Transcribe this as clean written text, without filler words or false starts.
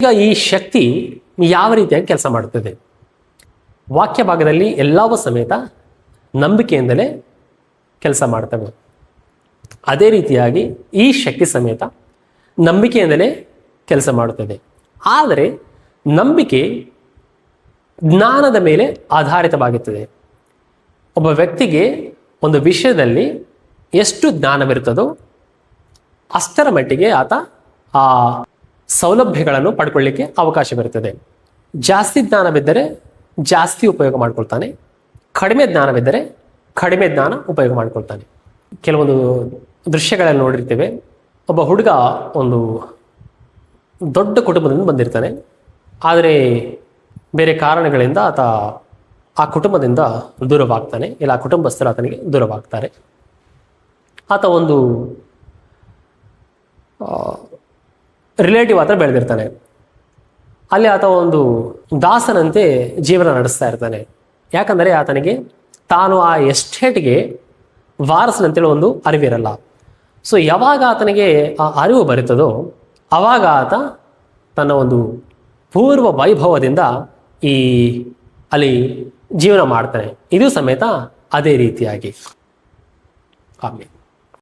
ಈಗ ಈ ಶಕ್ತಿ ಯಾವ ರೀತಿಯಾಗಿ ಕೆಲಸ ಮಾಡುತ್ತದೆ? ವಾಕ್ಯ ಭಾಗದಲ್ಲಿ ಎಲ್ಲವೂ ಸಮೇತ ನಂಬಿಕೆಯಿಂದಲೇ ಕೆಲಸ ಮಾಡ್ತವೆ. ಅದೇ ರೀತಿಯಾಗಿ ಈ ಶಕ್ತಿ ಸಮೇತ ನಂಬಿಕೆಯಿಂದಲೇ ಕೆಲಸ ಮಾಡುತ್ತದೆ. ಆದರೆ ನಂಬಿಕೆ ಜ್ಞಾನದ ಮೇಲೆ ಆಧಾರಿತವಾಗಿರುತ್ತದೆ. ಒಬ್ಬ ವ್ಯಕ್ತಿಗೆ ಒಂದು ವಿಷಯದಲ್ಲಿ ಎಷ್ಟು ಜ್ಞಾನವಿರುತ್ತದೋ ಅಷ್ಟರ ಮಟ್ಟಿಗೆ ಆತ ಆ ಸೌಲಭ್ಯಗಳನ್ನು ಪಡ್ಕೊಳ್ಳಿಕ್ಕೆ ಅವಕಾಶವಿರುತ್ತದೆ. ಜಾಸ್ತಿ ಜ್ಞಾನವಿದ್ದರೆ ಜಾಸ್ತಿ ಉಪಯೋಗ ಮಾಡ್ಕೊಳ್ತಾನೆ, ಕಡಿಮೆ ಜ್ಞಾನವಿದ್ದರೆ ಕಡಿಮೆ ಜ್ಞಾನ ಉಪಯೋಗ ಮಾಡ್ಕೊಳ್ತಾನೆ. ಕೆಲವೊಂದು ದೃಶ್ಯಗಳಲ್ಲಿ ನೋಡಿರ್ತೇವೆ, ಒಬ್ಬ ಹುಡುಗ ಒಂದು ದೊಡ್ಡ ಕುಟುಂಬದಿಂದ ಬಂದಿರ್ತಾನೆ. ಆದರೆ ಬೇರೆ ಕಾರಣಗಳಿಂದ ಆತ ಆ ಕುಟುಂಬದಿಂದ ದೂರವಾಗ್ತಾನೆ, ಇಲ್ಲ ಆ ಕುಟುಂಬಸ್ಥರು ಆತನಿಗೆ ದೂರವಾಗ್ತಾರೆ. ಆತ ಒಂದು ರಿಲೇಟಿವ್ ಹತ್ರ ಬೆಳೆದಿರ್ತಾನೆ. ಅಲ್ಲಿ ಆತ ಒಂದು ದಾಸನಂತೆ ಜೀವನ ನಡೆಸ್ತಾ ಇರ್ತಾನೆ. ಯಾಕಂದರೆ ಆತನಿಗೆ ತಾನು ಆ ಎಸ್ಟೇಟ್ಗೆ ವಾರಸನಂತೇಳಿ ಒಂದು ಅರಿವಿರಲ್ಲ. ಸೊ ಯಾವಾಗ ಆತನಿಗೆ ಆ ಅರಿವು ಬರುತ್ತದೋ ಆವಾಗ ಆತ ತನ್ನ ಒಂದು ಪೂರ್ವ ವೈಭವದಿಂದ ಅಲ್ಲಿ ಜೀವನ ಮಾಡ್ತಾನೆ. ಇದು ಸಮೇತ ಅದೇ ರೀತಿಯಾಗಿ. ಆಮೇಲೆ